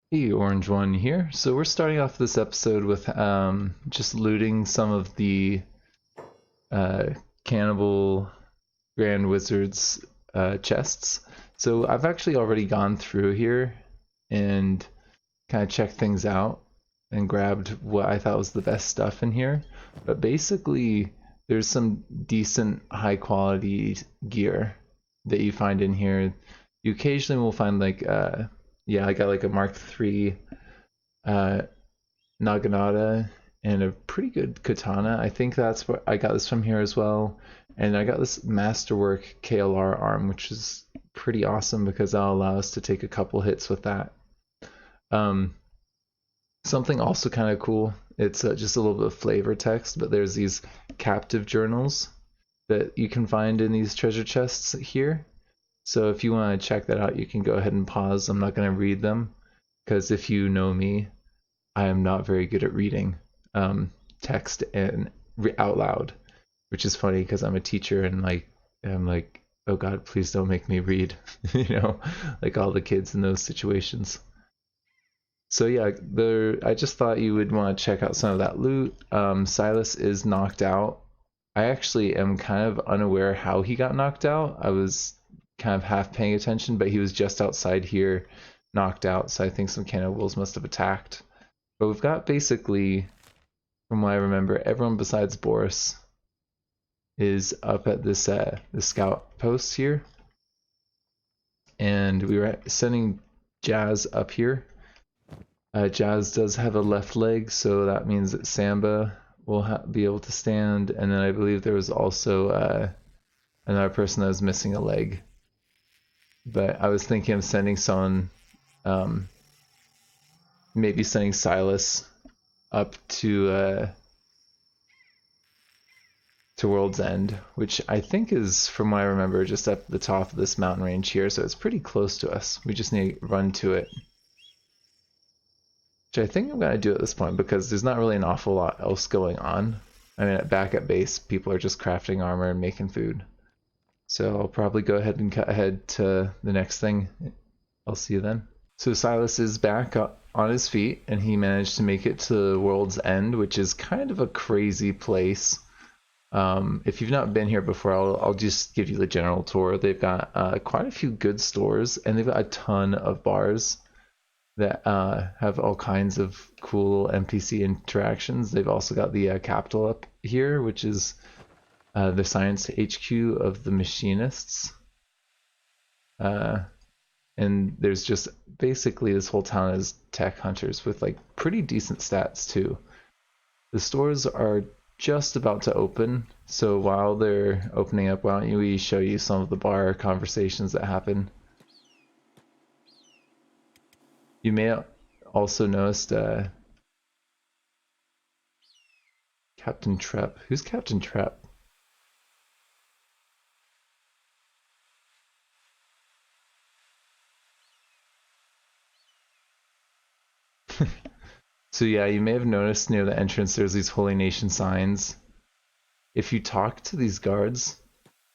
Hey, Orange One here. So we're starting off this episode with just looting some of the uh, Cannibal Grand Wizard's chests. So I've actually already gone through here and kind of checked things out and grabbed what I thought was the best stuff in here. But basically, there's some decent high quality gear that you find in here. You occasionally will find like yeah, I got like a Mark III uh, Naginata and a pretty good katana. I think that's what I got this from here as well. And I got this Masterwork KLR arm, which is pretty awesome because that'll allow us to take a couple hits with that. Um, Something also kind of cool. It's just a little bit of flavor text, but there's these captive journals that you can find in these treasure chests here. So if you want to check that out, you can go ahead and pause. I'm not going to read them because if you know me, I am not very good at reading text and out loud, which is funny because I'm a teacher and like I'm like, oh God, please don't make me read, like all the kids in those situations. So yeah, I just thought you would want to check out some of that loot. Silas is knocked out. I actually am kind of unaware how he got knocked out. I was kind of half paying attention, but he was just outside here, knocked out. So I think some cannibals must have attacked. But we've got basically, from what I remember, everyone besides Boris is up at this scout post here, and we were sending Jazz up here. Jazz does have a left leg, so that means that Samba will be able to stand. And then I believe there was also another person that was missing a leg. But I was thinking of sending someone, um, maybe sending Silas up to World's End, which I think is, from what I remember, just up the top of this mountain range here, so it's pretty close to us. We just need to run to it. Which I think I'm going to do at this point because there's not really an awful lot else going on. I mean, back at base, people are just crafting armor and making food. So I'll probably go ahead and cut ahead to the next thing. I'll see you then. So Silas is back on his feet, and he managed to make it to World's End, which is kind of a crazy place. If you've not been here before, I'll just give you the general tour. They've got quite a few good stores, and they've got a ton of bars that have all kinds of cool NPC interactions. They've also got the capital up here, which is the science HQ of the machinists. And there's just basically this whole town is tech hunters with like pretty decent stats too. The stores are just about to open, so while they're opening up, why don't we show you some of the bar conversations that happen. You may also noticed Captain Trep. Who's Captain Trep? So yeah, you may have noticed near the entrance there's these Holy Nation signs. If you talk to these guards,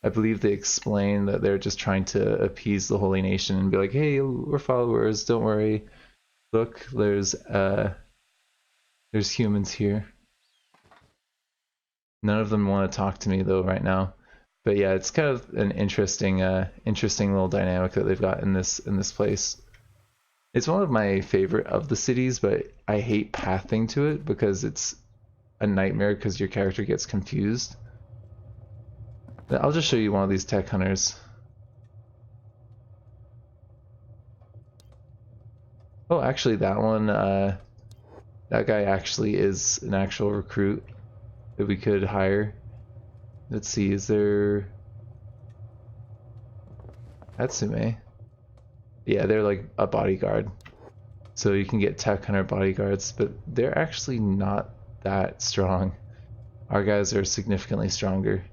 I believe they explain that they're just trying to appease the Holy Nation and be like, hey, we're followers, don't worry. Look, there's humans here. None of them want to talk to me though right now. But yeah, it's kind of an interesting little dynamic that they've got in this place. It's one of my favorite of the cities, but I hate pathing to it because it's a nightmare because your character gets confused. I'll just show you one of these tech hunters. Oh, actually, that one, that guy actually is an actual recruit that we could hire. Let's see, is there Atsume? Yeah, they're like a bodyguard. So you can get tech hunter bodyguards, but they're actually not that strong. Our guys are significantly stronger.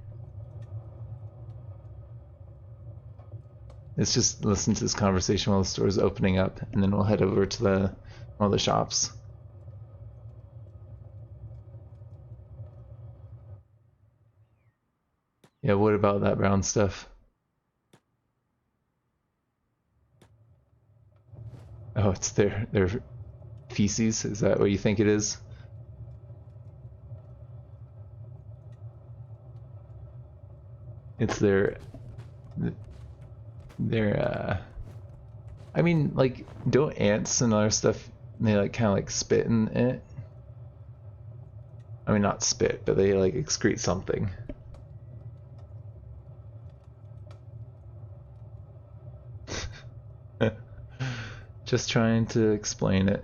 Let's just listen to this conversation while the store is opening up, and then we'll head over to one of the shops. Yeah, what about that brown stuff? Oh, it's their feces. Is that what you think it is? It's their I mean, like, don't ants and other stuff, they like kind of like spit in it? I mean, not spit, but they like excrete something. Just trying to explain it.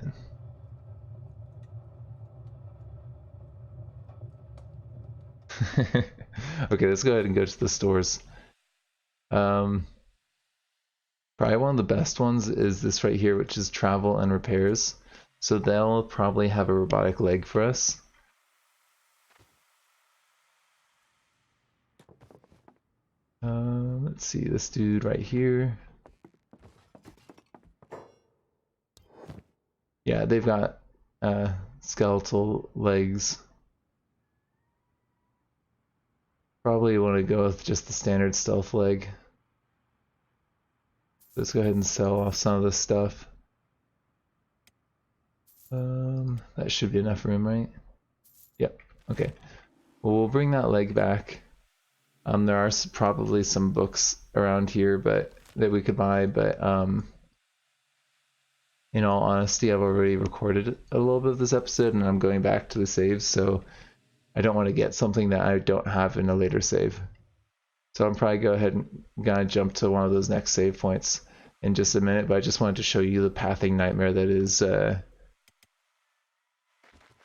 Okay, let's go ahead and go to the stores. Probably one of the best ones is this right here, which is travel and repairs. So they'll probably have a robotic leg for us. Let's see, this dude right here. Yeah, they've got skeletal legs. Probably want to go with just the standard stealth leg. Let's go ahead and sell off some of this stuff. That should be enough room, right? Yep, okay. Well, we'll bring that leg back. There are probably some books around here that we could buy, but in all honesty, I've already recorded a little bit of this episode and I'm going back to the saves, so I don't want to get something that I don't have in a later save. So I'm probably gonna jump to one of those next save points in just a minute, but I just wanted to show you the pathing nightmare that is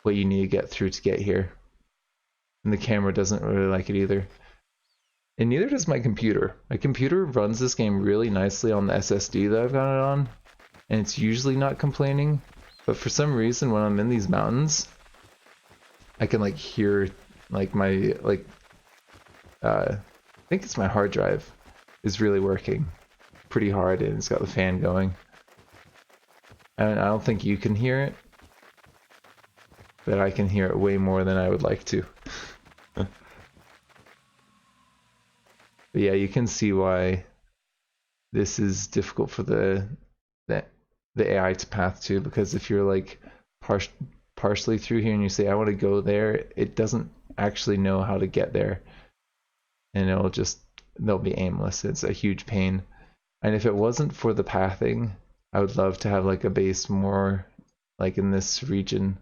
what you need to get through to get here. And the camera doesn't really like it either. And neither does my computer. My computer runs this game really nicely on the SSD that I've got it on, and it's usually not complaining, but for some reason when I'm in these mountains, I can like hear like my I think it's my hard drive is really working pretty hard and it's got the fan going. And I don't think you can hear it, but I can hear it way more than I would like to. But yeah, you can see why this is difficult for the AI to path to, because if you're like partially through here and you say I want to go there, it doesn't actually know how to get there, and they'll be aimless. It's a huge pain. And if it wasn't for the pathing, I would love to have like a base more like in this region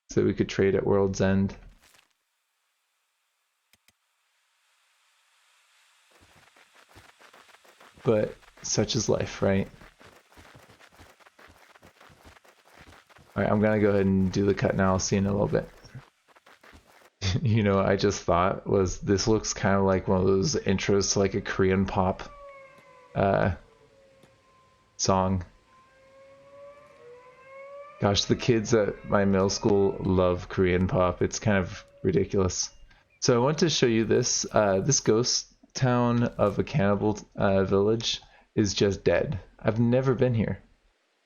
so we could trade at World's End. But such is life, right? Alright, I'm gonna go ahead and do the cut now. I'll see you in a little bit. You know, I just thought was this looks kind of like one of those intros to like a Korean pop song. Gosh, the kids at my middle school love Korean pop. It's kind of ridiculous. So I want to show you this. This ghost town of a cannibal village is just dead. I've never been here,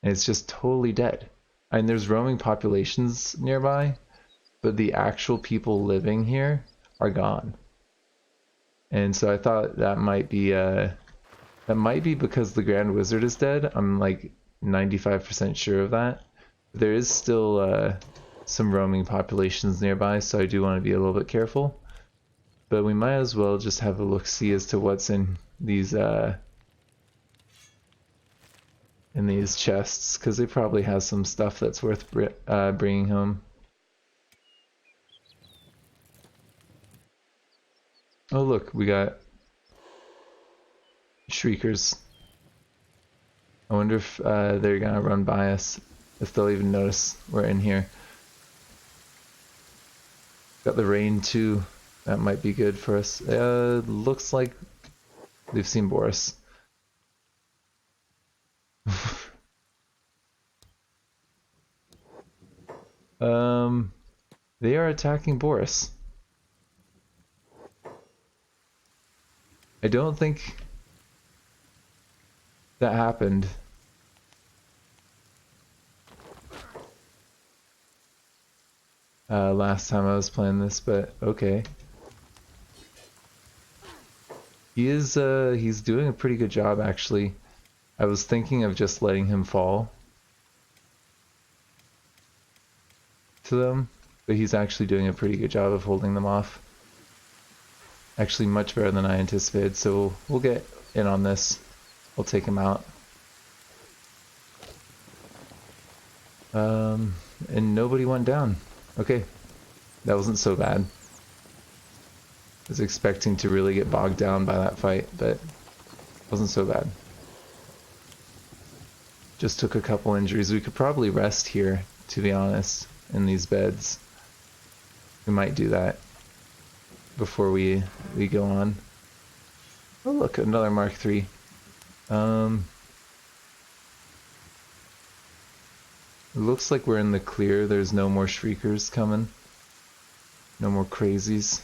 and it's just totally dead. And there's roaming populations nearby, but the actual people living here are gone. And so I thought that might be because the Grand Wizard is dead. I'm like 95% sure of that. There is still some roaming populations nearby, so I do want to be a little bit careful. But we might as well just have a look-see as to what's in these chests, because they probably have some stuff that's worth bringing home. Oh look, we got shriekers. I wonder if they're gonna run by us, if they'll even notice we're in here. Got the rain too. That might be good for us. Looks like they've seen Boris. They are attacking Boris. I don't think that happened. Last time I was playing this, but okay. He is he's doing a pretty good job actually. I was thinking of just letting him fall to them, but he's actually doing a pretty good job of holding them off. Actually much better than I anticipated, so we'll get in on this. We'll take him out. And nobody went down. Okay, that wasn't so bad. I was expecting to really get bogged down by that fight, but it wasn't so bad. Just took a couple injuries. We could probably rest here, to be honest, in these beds. We might do that before we go on. Oh look, another Mark III. It looks like we're in the clear. There's no more shriekers coming. No more crazies.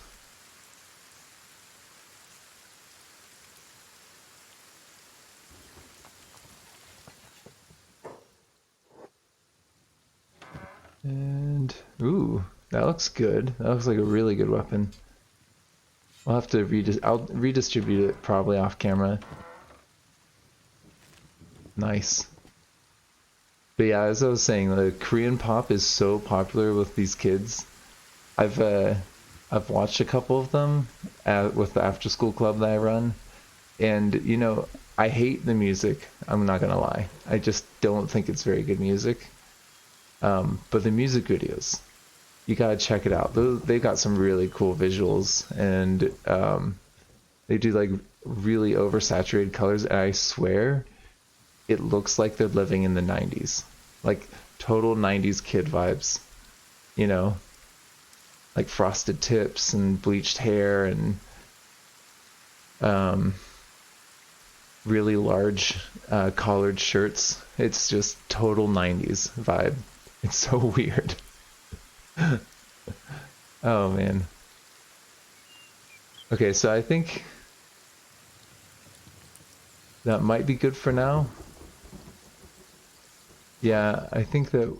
And ooh, that looks good. That looks like a really good weapon. I'll have to I'll redistribute it probably off camera. Nice. But yeah, as I was saying, the Korean pop is so popular with these kids. I've watched a couple of them with the after school club that I run, and you know, I hate the music. I'm not gonna lie. I just don't think it's very good music. But the music videos, you gotta check it out. They've got some really cool visuals, and they do like really oversaturated colors, and I swear it looks like they're living in the 90s. Like total 90s kid vibes, you know? Like frosted tips and bleached hair and really large collared shirts. It's just total 90s vibe. It's so weird. Oh man. Okay, so I think that might be good for now. Yeah, I think that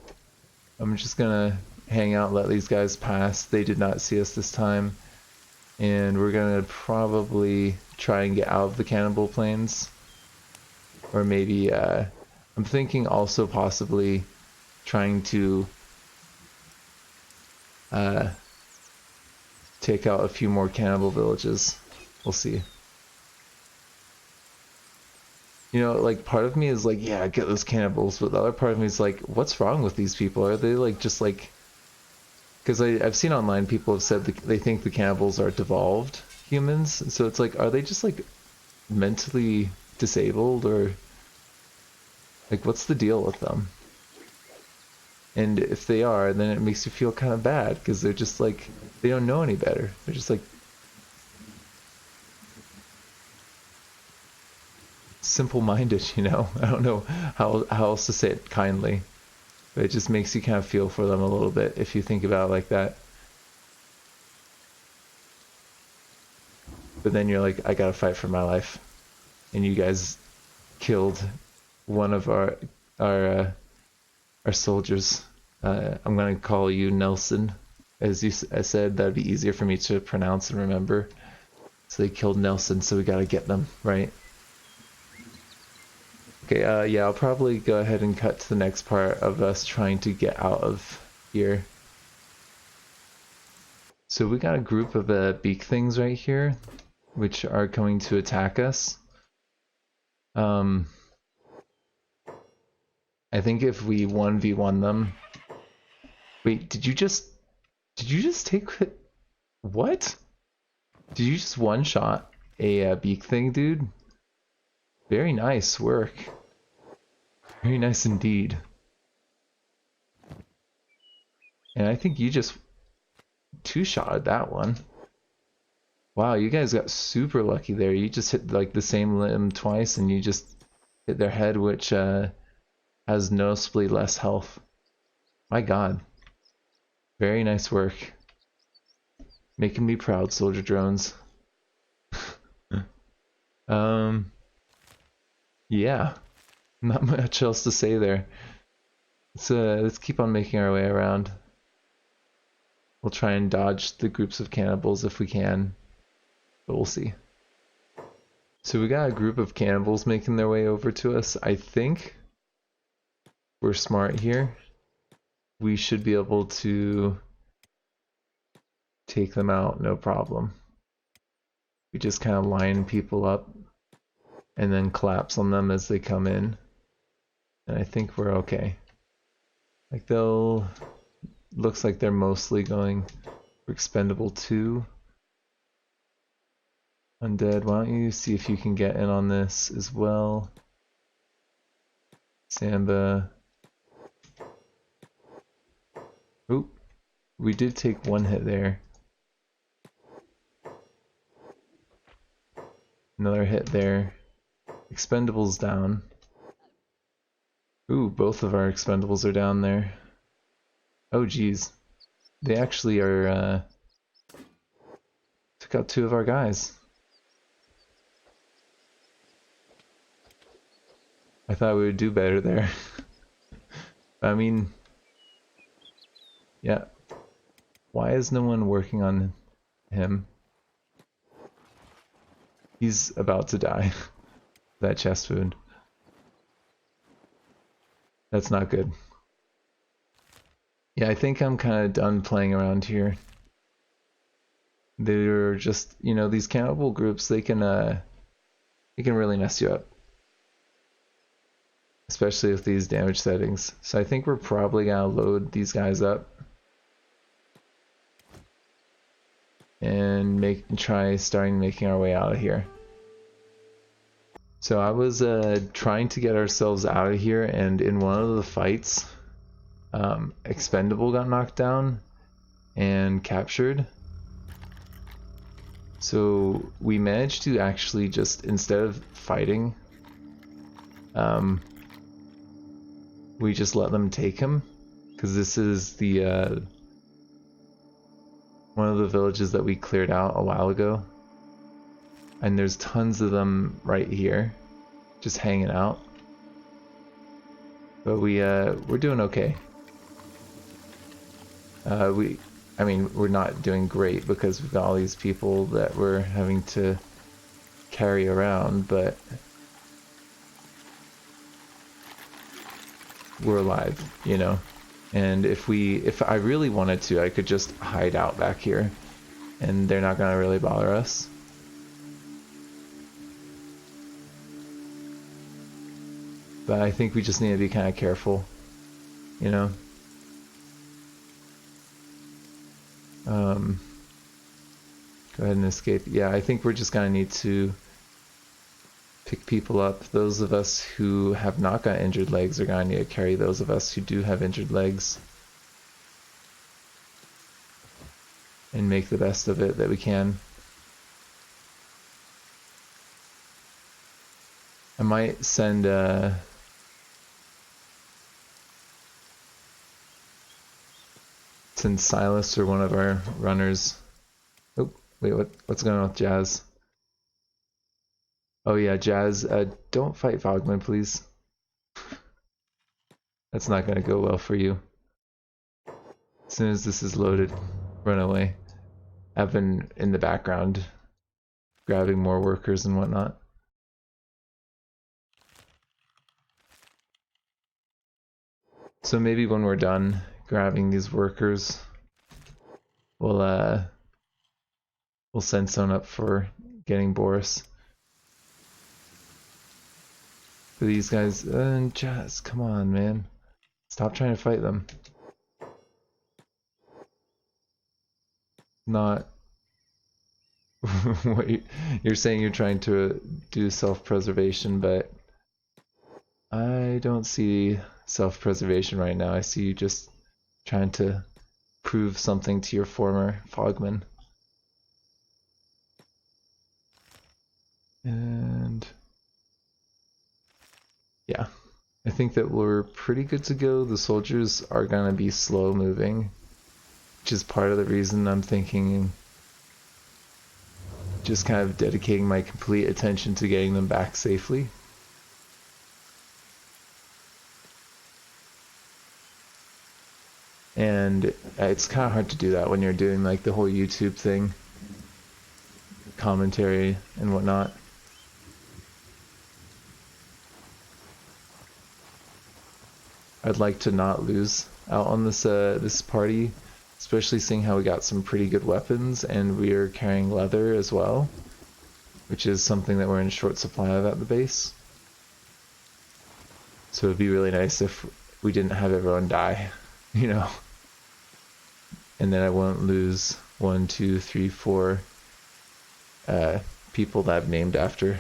I'm just gonna hang out, let these guys pass. They did not see us this time. And we're gonna probably try and get out of the cannibal plains. Or maybe, I'm thinking also possibly trying to take out a few more cannibal villages. We'll see. You know, like part of me is like, yeah, get those cannibals, but the other part of me is like, what's wrong with these people? Are they like just like, because I've seen online people have said they think the cannibals are devolved humans, so it's like, are they just like mentally disabled, or like what's the deal with them? And if they are, then it makes you feel kind of bad because they're just like, they don't know any better. They're just like simple-minded, you know? I don't know how else to say it kindly, but it just makes you kind of feel for them a little bit if you think about it like that. But then you're like, I gotta fight for my life, and you guys killed one of our soldiers. I'm gonna call you Nelson, as I said. That'd be easier for me to pronounce and remember. So they killed Nelson, so we gotta get them, right? Okay, yeah, I'll probably go ahead and cut to the next part of us trying to get out of here. So we got a group of Beak Things right here, which are going to attack us. I think if we 1v1 them... Wait, did you just take... What? Did you just one-shot a Beak Thing, dude? Very nice work. Very nice indeed. And I think you just two-shotted that one. Wow, you guys got super lucky there. You just hit like the same limb twice and you just hit their head, which has noticeably less health. My god. Very nice work. Making me proud, soldier drones. Yeah. Not much else to say there. Let's keep on making our way around. We'll try and dodge the groups of cannibals if we can, but we'll see. So we got a group of cannibals making their way over to us. I think we're smart here. We should be able to take them out, no problem. We just kind of line people up and then collapse on them as they come in. And I think we're okay. Like looks like they're mostly going for expendable 2. Undead, why don't you see if you can get in on this as well? Samba. Oop, we did take 1 hit there. Another hit there. Expendables down. Ooh, both of our expendables are down there. Oh geez. They actually are, took out 2 of our guys. I thought we would do better there. I mean, yeah. Why is no one working on him? He's about to die. That chest wound. That's not good. Yeah, I think I'm kind of done playing around here. They're just, you know, these cannibal groups, they can really mess you up. Especially with these damage settings. So I think we're probably gonna load these guys up. And try starting making our way out of here. So I was trying to get ourselves out of here, and in one of the fights, Expendable got knocked down and captured. So we managed to actually just, instead of fighting, we just let them take him, because this is the one of the villages that we cleared out a while ago, and there's tons of them right here just hanging out, but we're doing okay. I mean, we're not doing great because we've got all these people that we're having to carry around, but we're alive, you know. And if I really wanted to, I could just hide out back here and they're not gonna really bother us. But I think we just need to be kind of careful, you know. Go ahead and escape. Yeah, I think we're just gonna need to pick people up. Those of us who have not got injured legs are gonna need to carry those of us who do have injured legs. And make the best of it that we can. I might send Silas or one of our runners. Oh, wait, what's going on with Jazz? Oh yeah, Jazz, don't fight Fogman, please. That's not gonna go well for you. As soon as this is loaded, run away. I've been in the background grabbing more workers and whatnot. So maybe when we're done grabbing these workers, we'll send someone up for getting Boris. For these guys, Jazz, come on, man. Stop trying to fight them. Not what you're saying. You're trying to do self-preservation, but I don't see self-preservation right now. I see you just trying to prove something to your former Fogman. And yeah, I think that we're pretty good to go. The soldiers are gonna be slow moving, which is part of the reason I'm thinking just kind of dedicating my complete attention to getting them back safely. And it's kind of hard to do that when you're doing like the whole YouTube thing, commentary and whatnot. I'd like to not lose out on this this party, especially seeing how we got some pretty good weapons and we are carrying leather as well, which is something that we're in short supply of at the base. So it'd be really nice if we didn't have everyone die, you know, and then I won't lose 1, 2, 3, 4 people that I've named after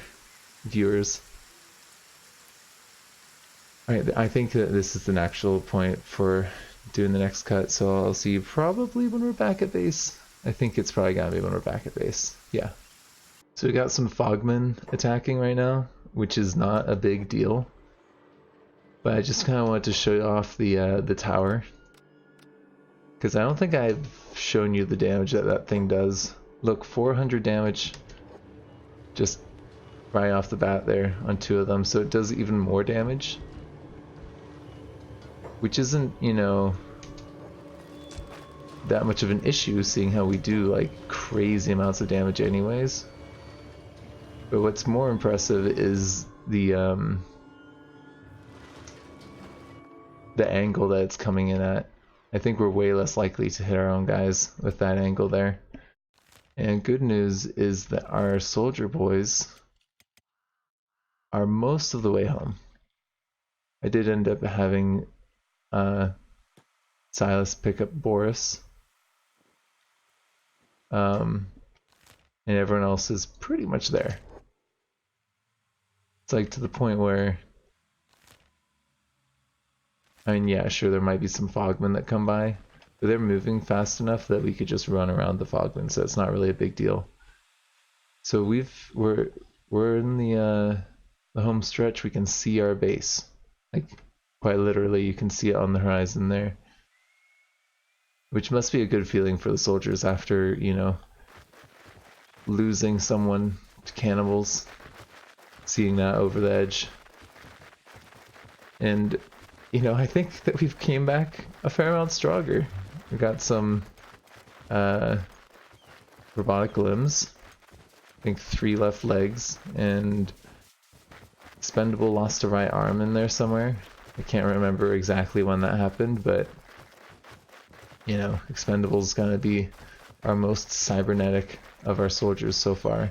viewers. Alright, I think that this is the natural point for doing the next cut, so I'll see you probably when we're back at base. I think it's probably gonna be when we're back at base. Yeah. So we got some fogmen attacking right now, which is not a big deal. But I just kind of wanted to show off the tower. Because I don't think I've shown you the damage that that thing does. Look, 400 damage just right off the bat there on 2 of them, so it does even more damage. Which isn't, you know, that much of an issue, seeing how we do like crazy amounts of damage anyways. But what's more impressive is the angle that it's coming in at. I think we're way less likely to hit our own guys with that angle there. And good news is that our soldier boys are most of the way home. I did end up having Silas pick up Boris. And everyone else is pretty much there. It's like to the point where, I mean, yeah, sure, there might be some fogmen that come by, but they're moving fast enough that we could just run around the fogmen, so it's not really a big deal. So we're in the home stretch. We can see our base, like quite literally. You can see it on the horizon there, which must be a good feeling for the soldiers after, you know, losing someone to cannibals, seeing that over the edge. And you know, I think that we've came back a fair amount stronger. We got some robotic limbs, I think 3 left legs, and Expendable lost a right arm in there somewhere. I can't remember exactly when that happened, but you know, Expendable's gonna be our most cybernetic of our soldiers so far.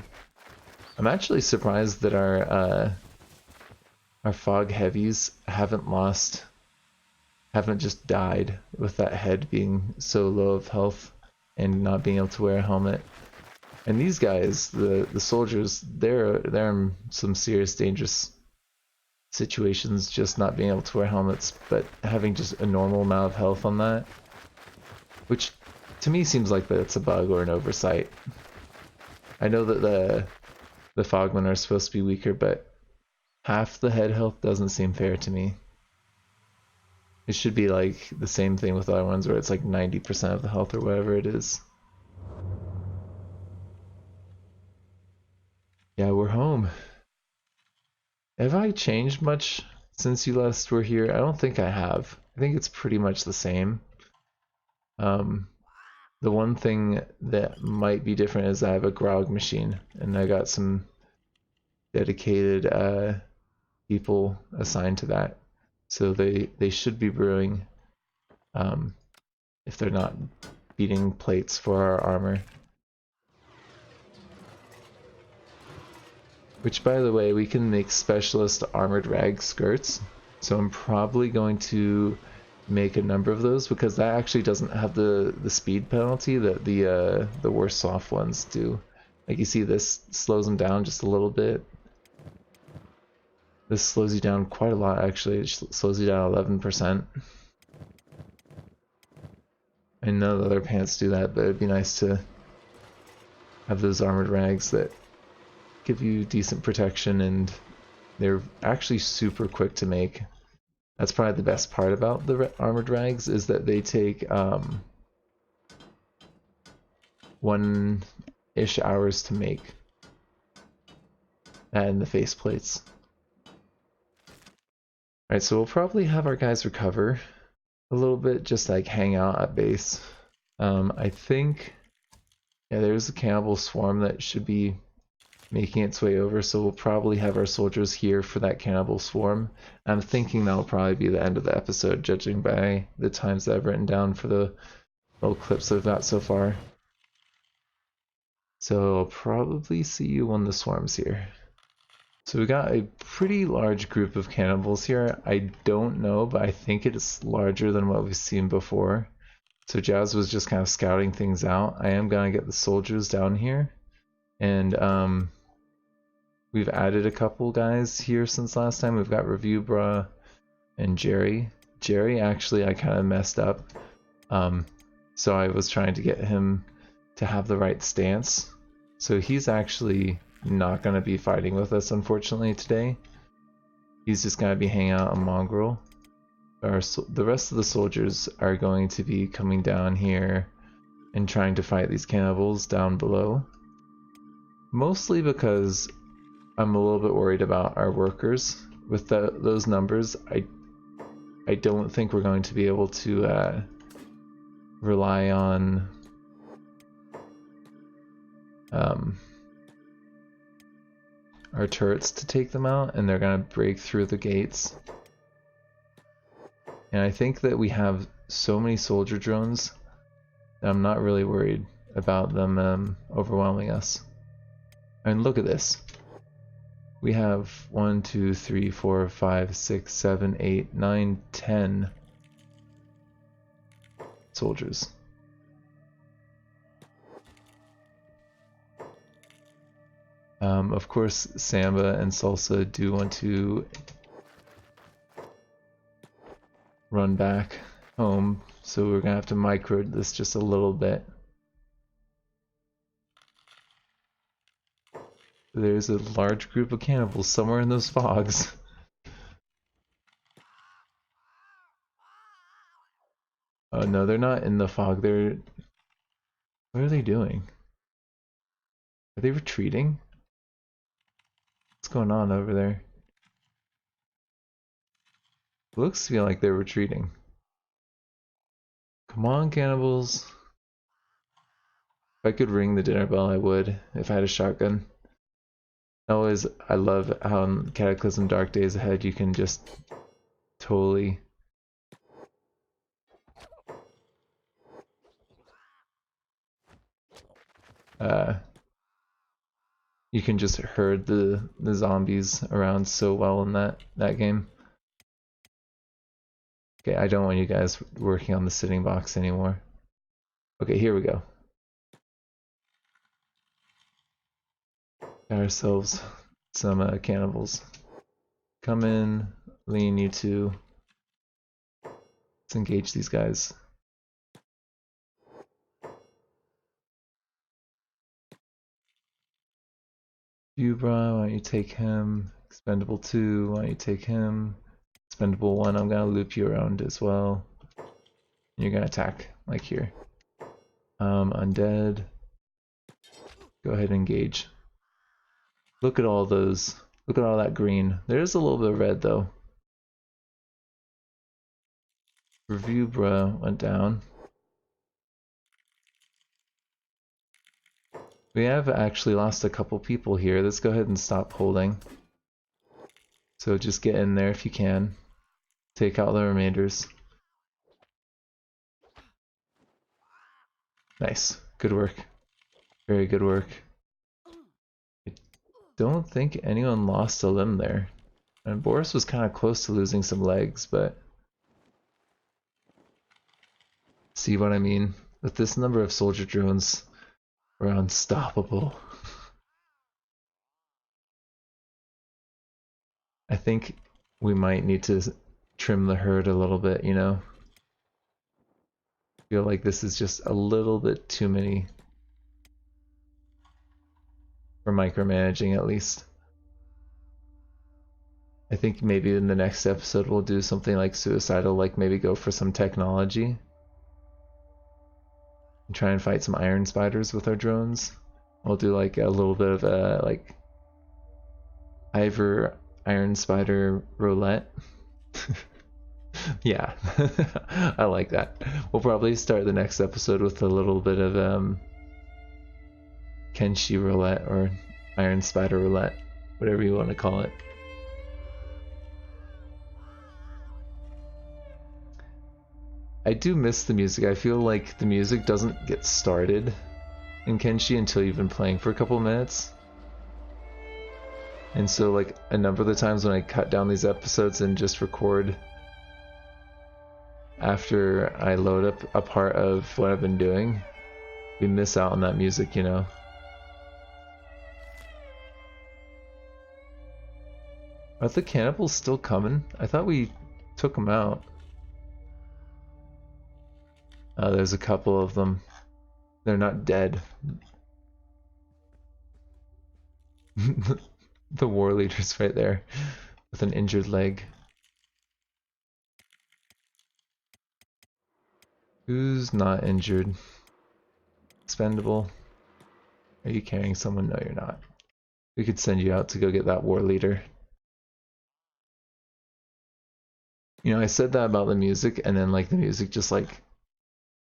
I'm actually surprised that our fog heavies haven't just died with that head being so low of health and not being able to wear a helmet. And these guys, the soldiers, they're in some serious dangerous situations just not being able to wear helmets, but having just a normal amount of health on that, which to me seems like that it's a bug or an oversight. I know that the fogmen are supposed to be weaker, but half the head health doesn't seem fair to me. It should be like the same thing with other ones where it's like 90% of the health or whatever it is. Yeah, we're home. Have I changed much since you last were here? I don't think I have. I think it's pretty much the same. The one thing that might be different is I have a grog machine, and I got some dedicated people assigned to that. So they should be brewing, if they're not beating plates for our armor. Which, by the way, we can make specialist armored rag skirts. So I'm probably going to make a number of those because that actually doesn't have the speed penalty that the worse soft ones do. Like you see, this slows them down just a little bit. This slows you down quite a lot, actually. It slows you down 11%. I know the other pants do that, but it'd be nice to have those armored rags that give you decent protection, and they're actually super quick to make. That's probably the best part about the armored rags, is that they take 1-ish hours to make. And the faceplates. Alright, so we'll probably have our guys recover a little bit, just like hang out at base. I think, yeah, there's a cannibal swarm that should be making its way over, so we'll probably have our soldiers here for that cannibal swarm. I'm thinking that'll probably be the end of the episode, judging by the times that I've written down for the little clips I've got so far. So I'll probably see you when the swarm's here. So we got a pretty large group of cannibals here. I don't know, but I think it's larger than what we've seen before. So Jazz was just kind of scouting things out. I am gonna get the soldiers down here, and we've added a couple guys here since last time. We've got Review Bruh and Jerry. Jerry, actually, I kind of messed up. So I was trying to get him to have the right stance. So he's actually not going to be fighting with us, unfortunately, today. He's just going to be hanging out on Mongrel. The rest of the soldiers are going to be coming down here and trying to fight these cannibals down below. Mostly because I'm a little bit worried about our workers. With those numbers, I don't think we're going to be able to rely on our turrets to take them out, and they're gonna break through the gates. And I think that we have so many soldier drones that I'm not really worried about them overwhelming us. And look at this. We have 1, 2, 3, 4, 5, 6, 7, 8, 9, 10 soldiers. Of course, Samba and Salsa do want to run back home, so we're gonna have to micro this just a little bit. There's a large group of cannibals somewhere in those fogs. Oh no, they're not in the fog. What are they doing? Are they retreating? What's going on over there? It looks to me like they're retreating. Come on, cannibals. If I could ring the dinner bell, I would, if I had a shotgun. I love how in Cataclysm Dark Days Ahead you can just totally you can just herd the zombies around so well in that game. Okay, I don't want you guys working on the sitting box anymore. Okay, here we go. Got ourselves some cannibals. Come in, lean, you two. Let's engage these guys. Ubra, why don't you take him? Expendable 2, why don't you take him? Expendable 1, I'm gonna loop you around as well. And you're gonna attack, like here. Undead. Go ahead and engage. Look at all those. Look at all that green. There's a little bit of red though. Review Bruh went down. We have actually lost a couple people here. Let's go ahead and stop holding. So just get in there if you can. Take out the remainders. Nice. Good work. Very good work. I don't think anyone lost a limb there. And Boris was kind of close to losing some legs, but... See what I mean? With this number of soldier drones, we're unstoppable. I think we might need to trim the herd a little bit, you know? I feel like this is just a little bit too many for micromanaging, at least. I think maybe in the next episode we'll do something like suicidal, like maybe go for some technology and try and fight some iron spiders with our drones. We'll do like a little bit of a like Hivers iron spider roulette. Yeah, I like that. We'll probably start the next episode with a little bit of Kenshi roulette or Iron Spider Roulette, whatever you want to call it. I do miss the music. I feel like the music doesn't get started in Kenshi until you've been playing for a couple of minutes. And so like a number of the times when I cut down these episodes and just record after I load up a part of what I've been doing, we miss out on that music, you know. Are the cannibals still coming? I thought we took them out. There's a couple of them. They're not dead. The war leader's right there with an injured leg. Who's not injured? Expendable. Are you carrying someone? No, you're not. We could send you out to go get that war leader. You know, I said that about the music, and then like the music just like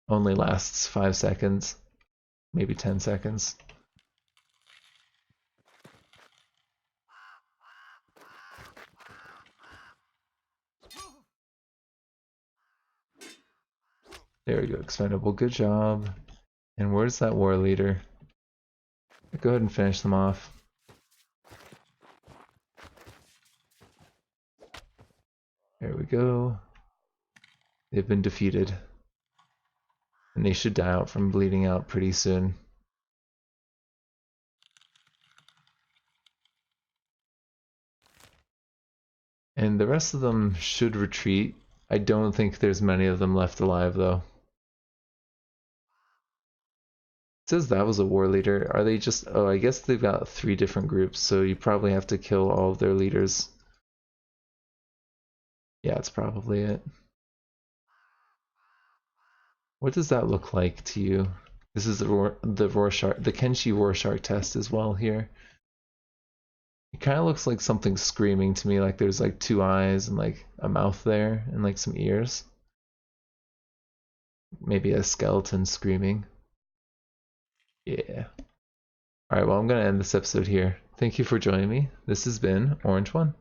only lasts 5 seconds, maybe 10 seconds. There we go, expendable. Good job. And where's that war leader? Go ahead and finish them off. There we go. They've been defeated. And they should die out from bleeding out pretty soon. And the rest of them should retreat. I don't think there's many of them left alive though. It says that was a war leader. Are they just... Oh, I guess they've got 3 different groups, so you probably have to kill all of their leaders. Yeah, it's probably it. What does that look like to you? This is the Kenshi Rorschach test as well here. It kind of looks like something screaming to me, like there's like 2 eyes and like a mouth there and like some ears. Maybe a skeleton screaming. Yeah. Alright, well I'm gonna end this episode here. Thank you for joining me. This has been Orange One.